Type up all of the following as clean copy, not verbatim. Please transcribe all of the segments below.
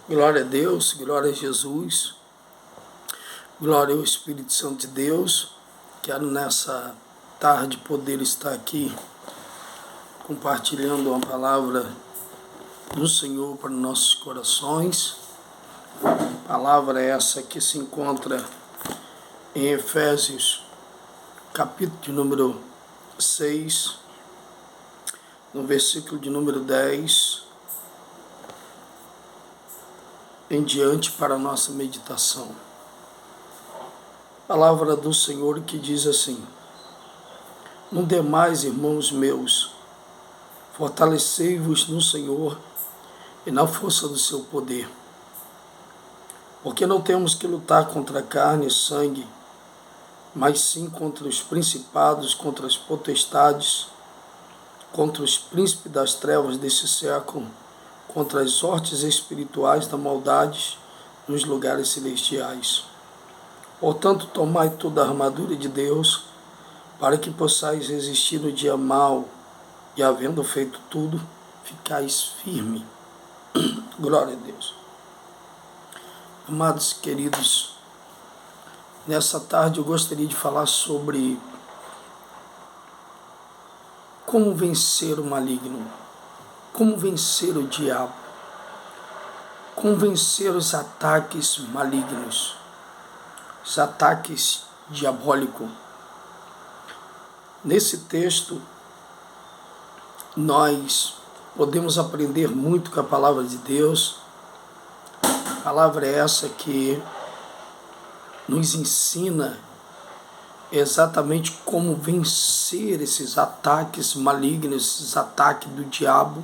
Glória a Deus, glória a Jesus, glória ao Espírito Santo de Deus. Quero nessa tarde poder estar aqui compartilhando uma palavra do Senhor para nossos corações. Palavra essa que se encontra em Efésios, capítulo de número 6, no versículo de número 10, em diante para a nossa meditação. Palavra do Senhor que diz assim: No demais, irmãos meus, fortalecei-vos no Senhor e na força do seu poder. Porque não temos que lutar contra carne e sangue, mas sim contra os principados, contra as potestades, contra os príncipes das trevas desse século, contra as hostes espirituais da maldade nos lugares celestiais. Portanto, tomai toda a armadura de Deus, para que possais resistir no dia mau, e havendo feito tudo, ficais firme. Glória a Deus. Amados queridos, nessa tarde eu gostaria de falar sobre como vencer o maligno, como vencer o diabo, como vencer os ataques malignos, os ataques diabólicos. Nesse texto, nós podemos aprender muito com a palavra de Deus. A palavra é essa que nos ensina exatamente como vencer esses ataques malignos, esses ataques do diabo,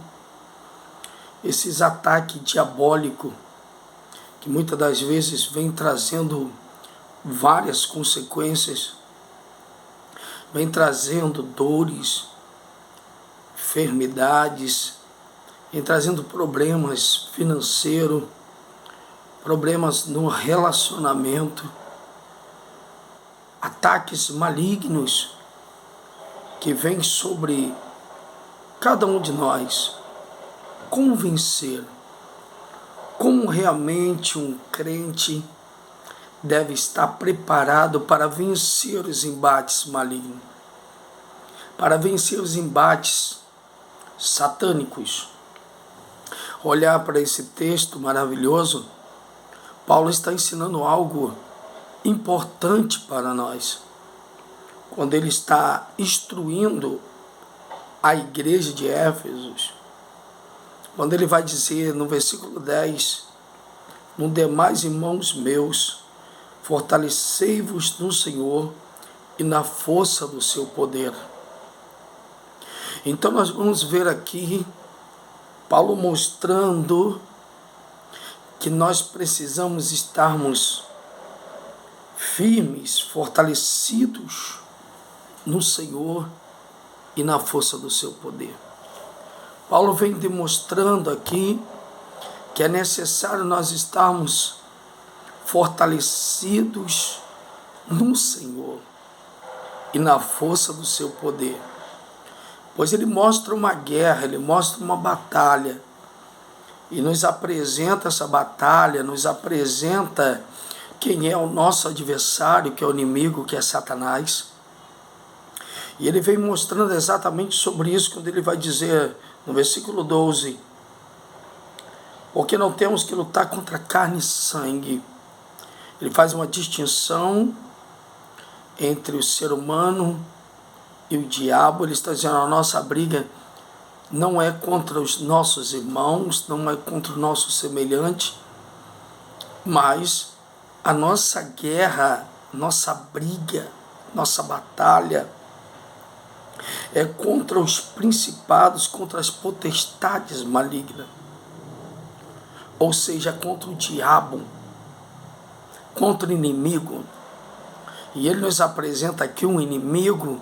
esses ataques diabólicos, que muitas das vezes vem trazendo várias consequências, vem trazendo dores, enfermidades, vem trazendo problemas financeiros, problemas no relacionamento, ataques malignos que vêm sobre cada um de nós. Como vencer? Como realmente um crente deve estar preparado para vencer os embates malignos, para vencer os embates satânicos? Olhar para esse texto maravilhoso, Paulo está ensinando algo importante para nós, quando ele está instruindo a igreja de Éfeso, quando ele vai dizer no versículo 10, No demais, irmãos meus, fortalecei-vos no Senhor e na força do seu poder. Então nós vamos ver aqui Paulo mostrando que nós precisamos estarmos firmes, fortalecidos no Senhor e na força do seu poder. Paulo vem demonstrando aqui que é necessário nós estarmos fortalecidos no Senhor e na força do seu poder. Pois ele mostra uma guerra, ele mostra uma batalha, e nos apresenta essa batalha, nos apresenta quem é o nosso adversário, que é o inimigo, que é Satanás. E ele vem mostrando exatamente sobre isso, quando ele vai dizer no versículo 12, porque não temos que lutar contra carne e sangue. Ele faz uma distinção entre o ser humano e o diabo. Ele está dizendo, a nossa briga não é contra os nossos irmãos, não é contra o nosso semelhante, mas a nossa guerra, nossa briga, nossa batalha é contra os principados, contra as potestades malignas, ou seja, contra o diabo, contra o inimigo. E ele nos apresenta aqui um inimigo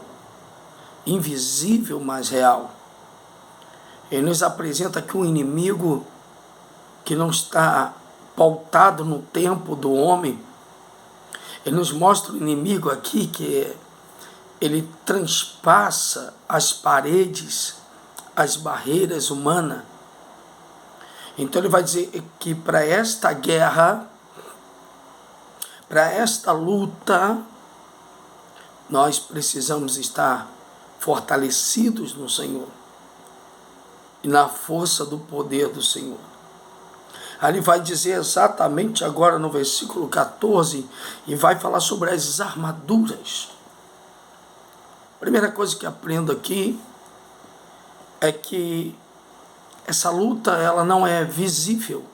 invisível, mas real. Ele nos apresenta aqui um inimigo que não está pautado no tempo do homem. Ele nos mostra o inimigo aqui que ele transpassa as paredes, as barreiras humanas. Então ele vai dizer que para esta guerra, para esta luta, nós precisamos estar fortalecidos no Senhor e na força do poder do Senhor. Aí ele vai dizer exatamente agora no versículo 14 e vai falar sobre as armaduras. Primeira coisa que aprendo aqui é que essa luta ela não é visível,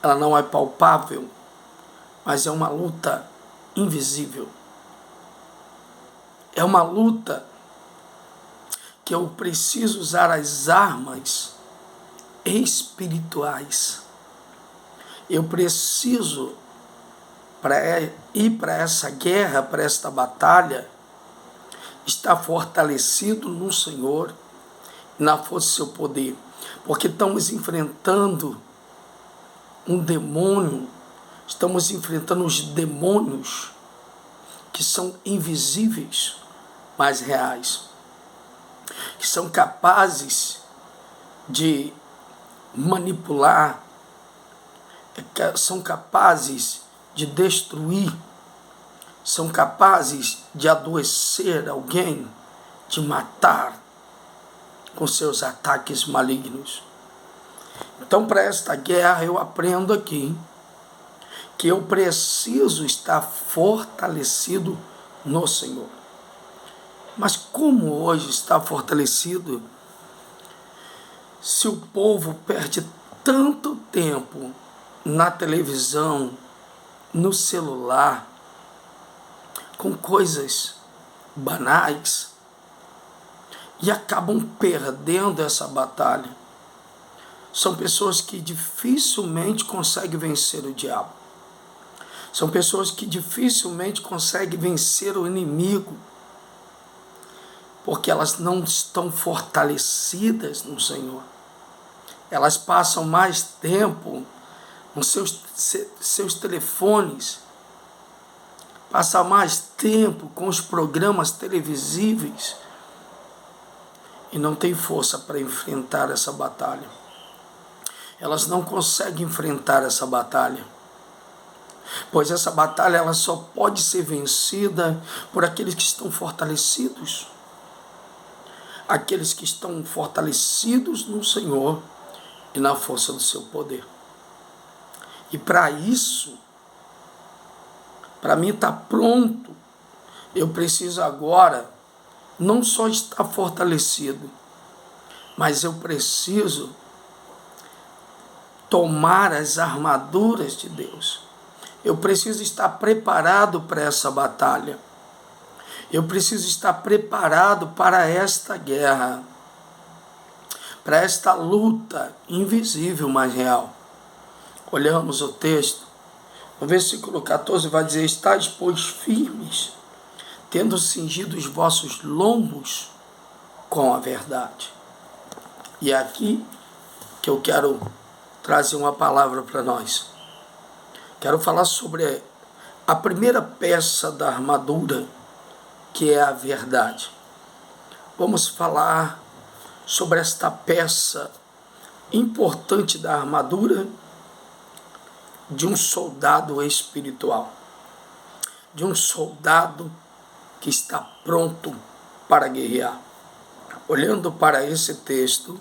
ela não é palpável, mas é uma luta invisível. É uma luta que eu preciso usar as armas espirituais. Eu preciso, para ir para essa guerra, para esta batalha, estar fortalecido no Senhor e na força do seu poder. Porque estamos enfrentando um demônio, estamos enfrentando os demônios que são invisíveis, mas reais, que são capazes de manipular, são capazes de destruir, são capazes de adoecer alguém, de matar com seus ataques malignos. Então, para esta guerra, eu aprendo aqui que eu preciso estar fortalecido no Senhor. Mas como hoje está fortalecido se o povo perde tanto tempo na televisão, no celular, com coisas banais e acabam perdendo essa batalha? São pessoas que dificilmente conseguem vencer o diabo. São pessoas que dificilmente conseguem vencer o inimigo, porque elas não estão fortalecidas no Senhor. Elas passam mais tempo nos seus telefones, passam mais tempo com os programas televisíveis e não têm força para enfrentar essa batalha. Elas não conseguem enfrentar essa batalha, pois essa batalha ela só pode ser vencida por aqueles que estão fortalecidos. Aqueles que estão fortalecidos no Senhor e na força do seu poder. E para isso, para mim estar pronto, eu preciso agora não só estar fortalecido, mas eu preciso tomar as armaduras de Deus. Eu preciso estar preparado para essa batalha. Eu preciso estar preparado para esta guerra, para esta luta invisível, mas real. Olhamos o texto, no versículo 14 vai dizer: estáis, pois, firmes, tendo cingido os vossos lombos com a verdade. E é aqui que eu quero trazer uma palavra para nós. Quero falar sobre a primeira peça da armadura, que é a verdade. Vamos falar sobre esta peça importante da armadura de um soldado espiritual, de um soldado que está pronto para guerrear. Olhando para esse texto,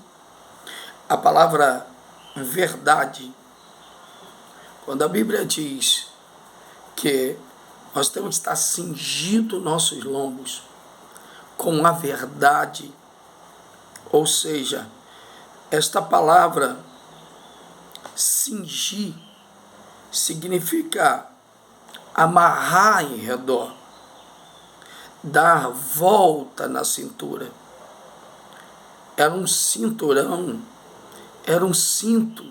a palavra verdade, quando a Bíblia diz que nós temos que estar cingindo nossos lombos com a verdade, ou seja, esta palavra cingir significa amarrar em redor, dar volta na cintura. Era um cinturão, era um cinto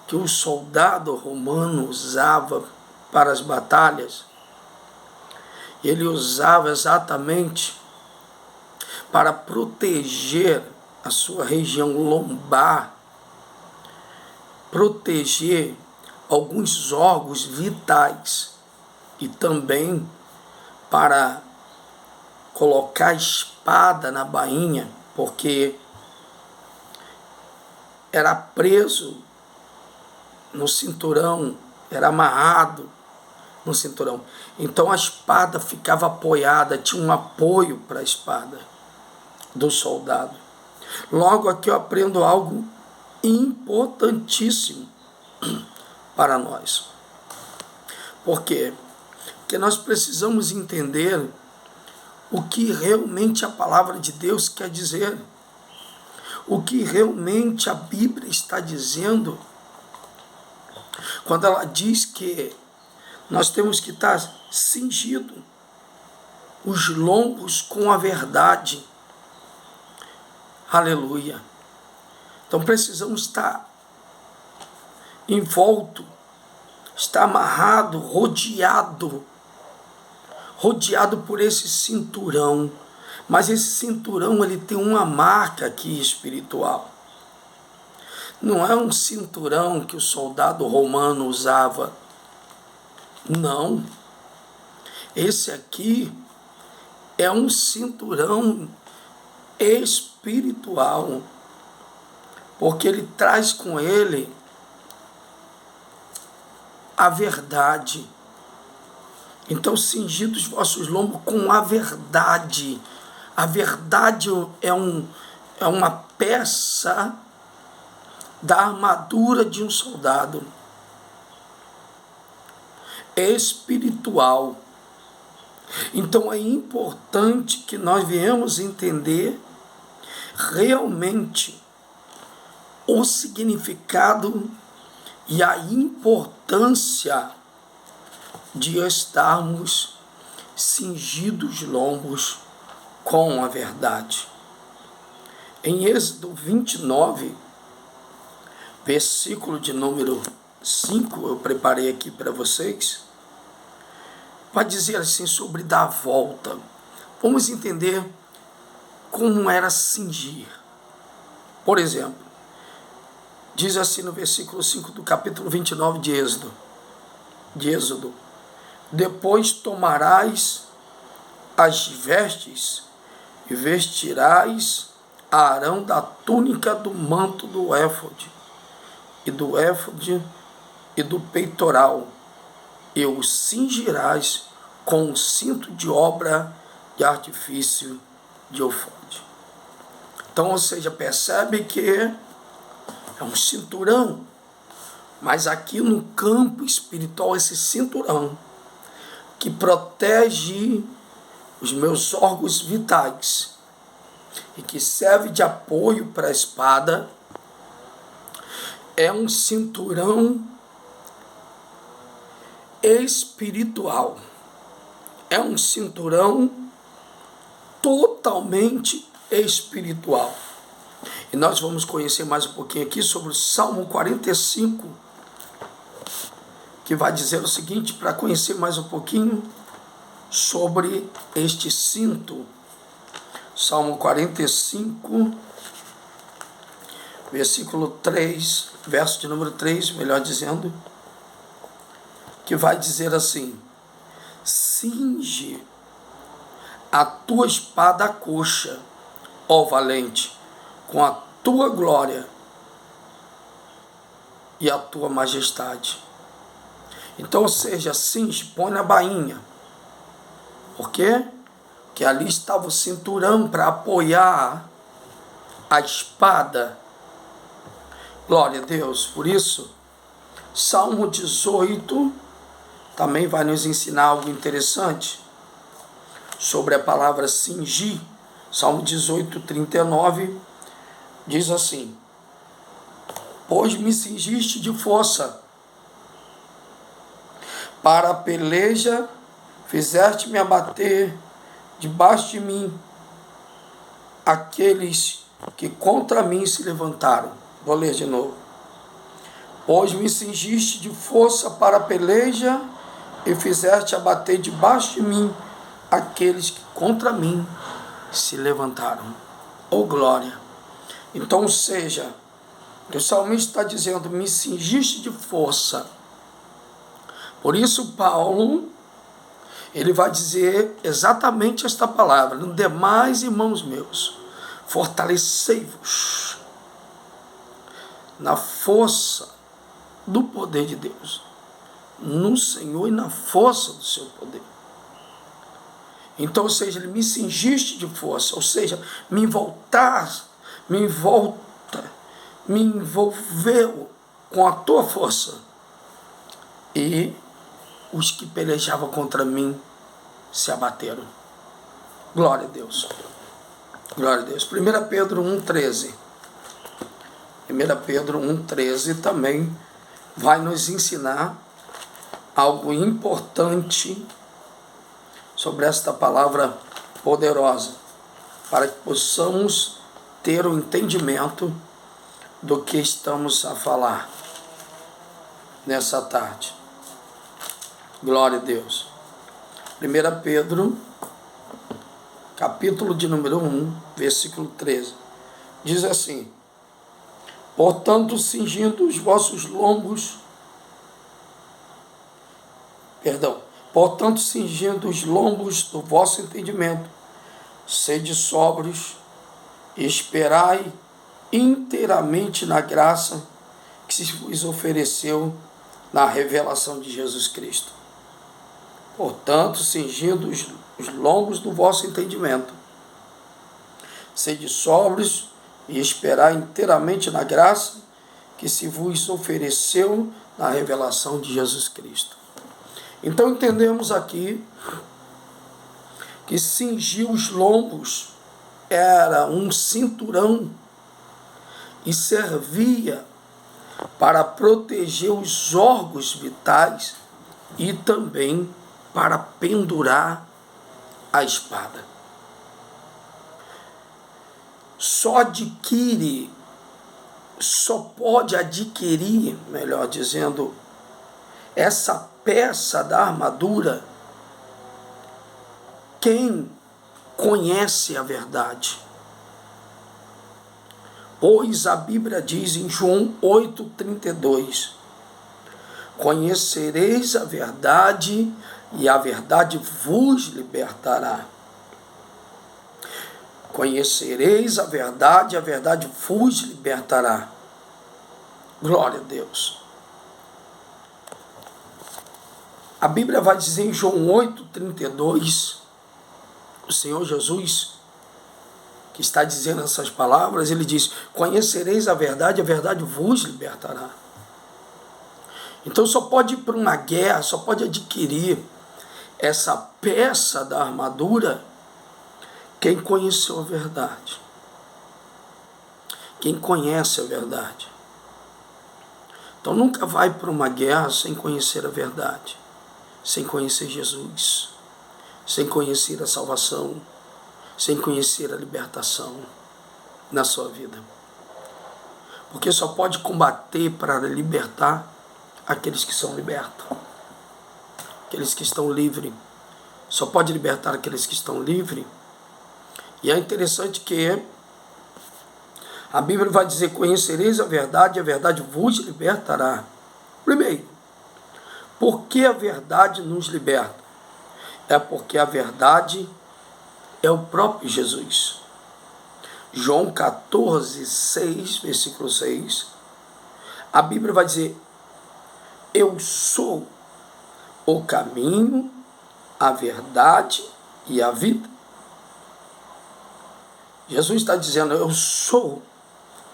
que o soldado romano usava para as batalhas. Ele usava exatamente para proteger a sua região lombar, proteger alguns órgãos vitais e também para colocar a espada na bainha, porque era preso no cinturão, era amarrado no cinturão. Então a espada ficava apoiada, tinha um apoio para a espada do soldado. Logo aqui eu aprendo algo importantíssimo para nós. Por quê? Porque nós precisamos entender o que realmente a palavra de Deus quer dizer. O que realmente a Bíblia está dizendo quando ela diz que nós temos que estar cingido os lombos com a verdade. Aleluia. Então precisamos estar envolto, estar amarrado, rodeado por esse cinturão. Mas esse cinturão, ele tem uma marca aqui espiritual. Não é um cinturão que o soldado romano usava. Não. Esse aqui é um cinturão espiritual. Porque ele traz com ele a verdade. Então, cingidos os vossos lombos com a verdade. A verdade é uma peça da armadura de um soldado espiritual. Então é importante que nós venhamos entender realmente o significado e a importância de estarmos cingidos os lombos com a verdade. Em Êxodo 29, versículo de número 5, eu preparei aqui para vocês, vai dizer assim sobre dar a volta. Vamos entender como era cingir. Por exemplo, diz assim no versículo 5 do capítulo 29 de Êxodo: depois tomarás as vestes e vestirás a Arão da túnica do manto do éfode, e do éfode e do peitoral, e o cingirás com um cinto de obra de artifício de ofode. Então, ou seja, percebe que é um cinturão, mas aqui no campo espiritual, esse cinturão que protege os meus órgãos vitais e que serve de apoio para a espada, é um cinturão espiritual. É um cinturão totalmente espiritual. E nós vamos conhecer mais um pouquinho aqui sobre o Salmo 45, que vai dizer o seguinte, para conhecer mais um pouquinho sobre este cinto. Salmo 45, versículo 3, verso de número 3, melhor dizendo, que vai dizer assim: cinge a tua espada à coxa, ó valente, com a tua glória e a tua majestade. Então, ou seja, cinge, põe na bainha. Por quê? Porque ali estava o cinturão para apoiar a espada. Glória a Deus. Por isso, Salmo 18 também vai nos ensinar algo interessante sobre a palavra cingir. Salmo 18, 39, diz assim: pois me cingiste de força, para a peleja fizeste-me abater debaixo de mim aqueles que contra mim se levantaram. Vou ler de novo. Pois me cingiste de força para a peleja e fizeste abater debaixo de mim aqueles que contra mim se levantaram. Oh glória! Então, ou seja, o salmista está dizendo, me cingiste de força. Por isso Paulo, ele vai dizer exatamente esta palavra: no demais, irmãos meus, fortalecei-vos, na força do poder de Deus, no Senhor e na força do seu poder. Então, ou seja, ele me cingiste de força, ou seja, me envolveu com a tua força. E os que pelejavam contra mim se abateram. Glória a Deus. Glória a Deus. 1 Pedro 1,13. 1 Pedro 1,13 também vai nos ensinar algo importante sobre esta palavra poderosa, para que possamos ter o entendimento do que estamos a falar nessa tarde. Glória a Deus. 1 Pedro, capítulo de número 1, versículo 13. Diz assim: portanto, cingindo os vossos lombos, do vosso entendimento, sede sóbrios, e esperai inteiramente na graça que se vos ofereceu na revelação de Jesus Cristo. Portanto, cingindo os lombos do vosso entendimento, sede sóbrios e esperai inteiramente na graça que se vos ofereceu na revelação de Jesus Cristo. Então entendemos aqui que cingir os lombos era um cinturão e servia para proteger os órgãos vitais e também para pendurar a espada. Só pode adquirir, melhor dizendo, essa peça da armadura quem conhece a verdade. Pois a Bíblia diz em João 8,32: conhecereis a verdade e a verdade vos libertará. Conhecereis a verdade vos libertará. Glória a Deus. A Bíblia vai dizer em João 8,32, o Senhor Jesus, que está dizendo essas palavras, ele diz: conhecereis a verdade vos libertará. Então só pode ir para uma guerra, só pode adquirir essa peça da armadura quem conheceu a verdade. Quem conhece a verdade. Então nunca vai para uma guerra sem conhecer a verdade, sem conhecer Jesus, sem conhecer a salvação, sem conhecer a libertação na sua vida. Porque só pode combater para libertar aqueles que são libertos, aqueles que estão livres. Só pode libertar aqueles que estão livres. E é interessante que a Bíblia vai dizer: conhecereis a verdade vos libertará. Primeiro, por que a verdade nos liberta? É porque a verdade é o próprio Jesus. João 14,6, versículo 6, a Bíblia vai dizer: eu sou o caminho, a verdade e a vida. Jesus está dizendo: eu sou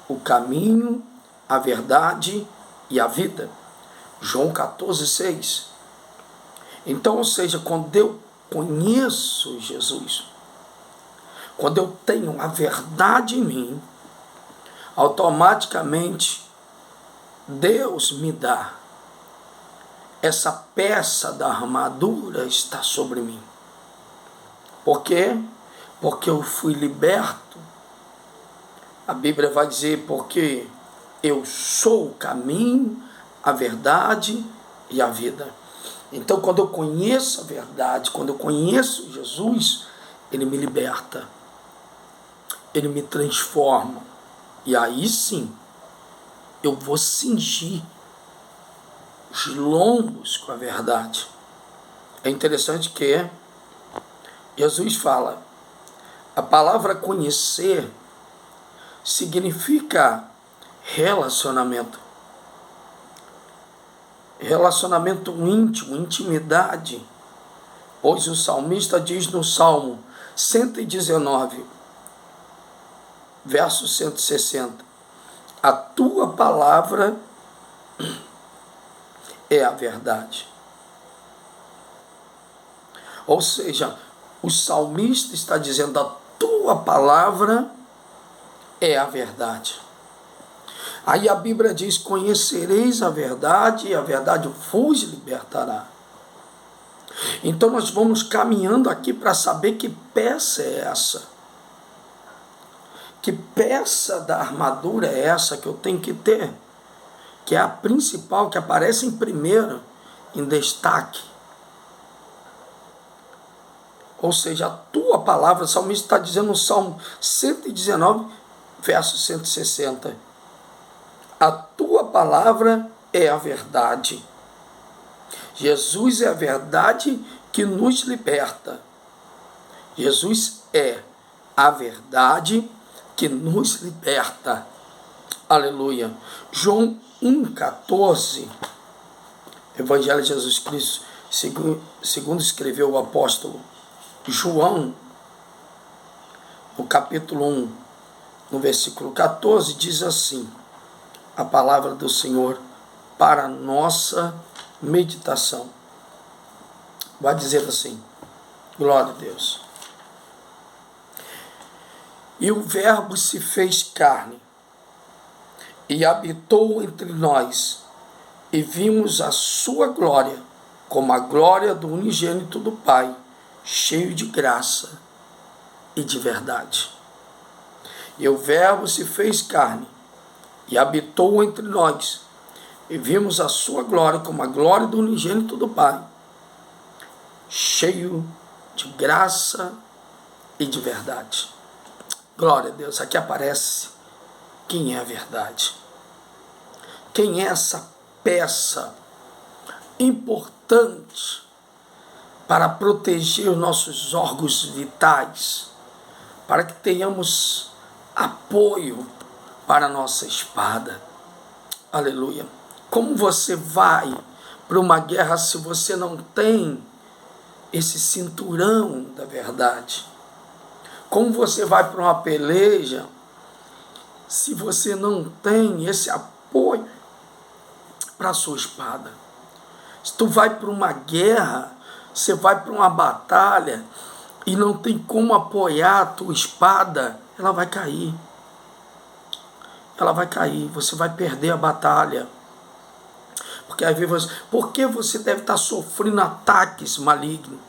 o caminho, a verdade e a vida. João 14,6. Então, ou seja, quando eu conheço Jesus, quando eu tenho a verdade em mim, automaticamente Deus me dá essa peça da armadura, está sobre mim. Por quê? Porque eu fui liberto. A Bíblia vai dizer: porque eu sou o caminho, a verdade e a vida. Então, quando eu conheço a verdade, quando eu conheço Jesus, Ele me liberta, Ele me transforma. E aí sim, eu vou cingir os lombos com a verdade. É interessante que Jesus fala, a palavra conhecer significa relacionamento. Relacionamento íntimo, intimidade. Pois o salmista diz no Salmo 119, verso 160, a tua palavra é a verdade. Ou seja, o salmista está dizendo, a tua palavra é a verdade. Aí a Bíblia diz, conhecereis a verdade e a verdade vos libertará. Então nós vamos caminhando aqui para saber que peça é essa. Que peça da armadura é essa que eu tenho que ter? Que é a principal, que aparece em primeiro, em destaque. Ou seja, a tua palavra, o salmista está dizendo no Salmo 119, verso 160. A tua palavra é a verdade. Jesus é a verdade que nos liberta. Jesus é a verdade que nos liberta. Aleluia. João 1,14, Evangelho de Jesus Cristo, segundo escreveu o apóstolo João, no capítulo 1, no versículo 14, diz assim, a palavra do Senhor para nossa meditação. Vai dizer assim, glória a Deus. E o Verbo se fez carne e habitou entre nós, e vimos a sua glória, como a glória do unigênito do Pai, cheio de graça e de verdade. E o Verbo se fez carne e habitou entre nós, e vimos a sua glória, como a glória do unigênito do Pai, cheio de graça e de verdade. Glória a Deus, aqui aparece quem é a verdade. Quem é essa peça importante para proteger os nossos órgãos vitais, para que tenhamos apoio para a nossa espada. Aleluia. Como você vai para uma guerra se você não tem esse cinturão da verdade? Como você vai para uma peleja se você não tem esse apoio para a sua espada? Se tu vai para uma guerra, você vai para uma batalha e não tem como apoiar a tua espada, ela vai cair. Ela vai cair, você vai perder a batalha. Porque às vezes, por que você deve estar sofrendo ataques malignos?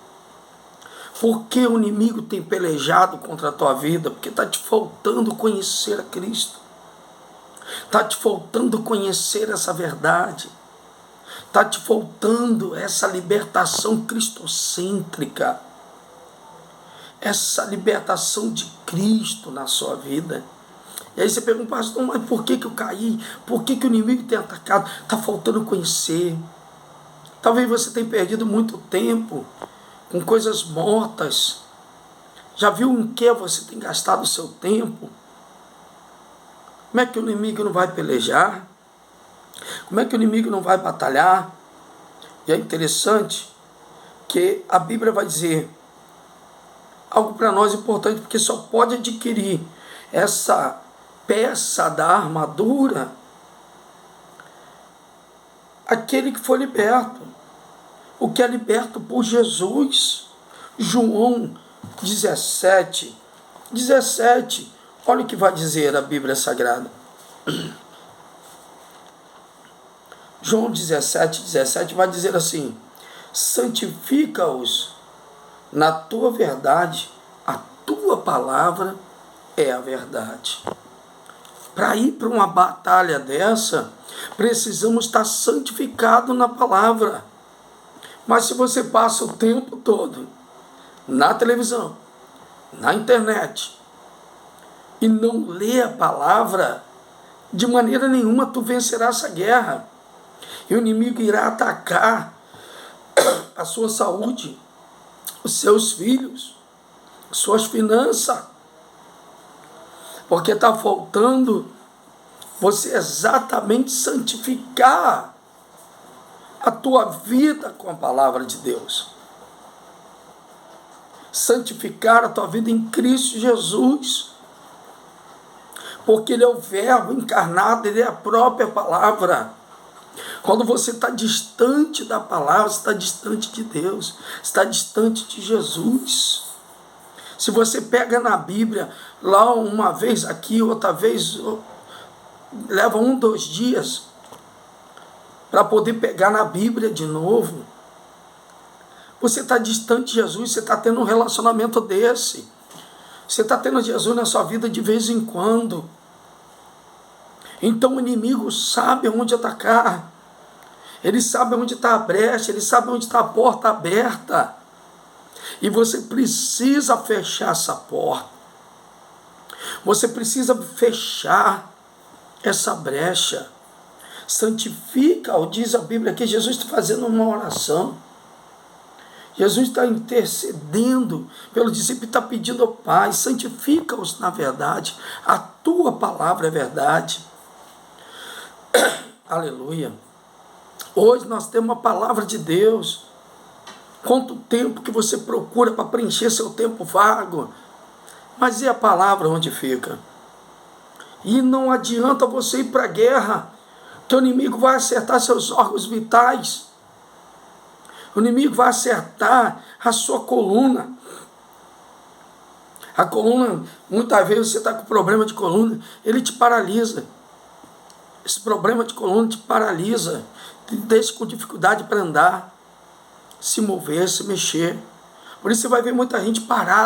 Por que o inimigo tem pelejado contra a tua vida? Porque está te faltando conhecer a Cristo. Está te faltando conhecer essa verdade. Está te faltando essa libertação cristocêntrica. Essa libertação de Cristo na sua vida. E aí você pergunta, pastor, mas por que eu caí? Por que o inimigo tem atacado? Está faltando conhecer. Talvez você tenha perdido muito tempo com coisas mortas. Já viu em que você tem gastado o seu tempo? Como é que o inimigo não vai pelejar? Como é que o inimigo não vai batalhar? E é interessante que a Bíblia vai dizer algo para nós importante, porque só pode adquirir essa peça da armadura aquele que foi liberto, o que é liberto por Jesus. João 17, olha o que vai dizer a Bíblia Sagrada. João 17 vai dizer assim, santifica-os na tua verdade, a tua palavra é a verdade. Para ir para uma batalha dessa, precisamos estar santificados na palavra. Mas se você passa o tempo todo na televisão, na internet, e não lê a palavra, de maneira nenhuma tu vencerás essa guerra. E o inimigo irá atacar a sua saúde, os seus filhos, suas finanças, porque está faltando você exatamente santificar a tua vida com a palavra de Deus. Santificar a tua vida em Cristo Jesus. Porque Ele é o Verbo encarnado, Ele é a própria palavra. Quando você está distante da palavra, você está distante de Deus, está distante de Jesus. Se você pega na Bíblia, lá uma vez aqui, outra vez, leva 1, 2 dias para poder pegar na Bíblia de novo. Você está distante de Jesus, você está tendo um relacionamento desse. Você está tendo Jesus na sua vida de vez em quando. Então o inimigo sabe onde atacar. Ele sabe onde está a brecha, ele sabe onde está a porta aberta. E você precisa fechar essa porta. Você precisa fechar essa brecha. Santifica, diz a Bíblia que Jesus está fazendo uma oração. Jesus está intercedendo pelo discípulo e está pedindo ao Pai, santifica-os na verdade, a tua palavra é verdade. Aleluia. Hoje nós temos uma palavra de Deus. Quanto tempo que você procura para preencher seu tempo vago, mas e a palavra onde fica? E não adianta você ir para a guerra, que o inimigo vai acertar seus órgãos vitais. O inimigo vai acertar a sua coluna. A coluna, muitas vezes você está com problema de coluna, ele te paralisa. Esse problema de coluna te paralisa, te deixa com dificuldade para andar, se mover, se mexer. Por isso você vai ver muita gente parada.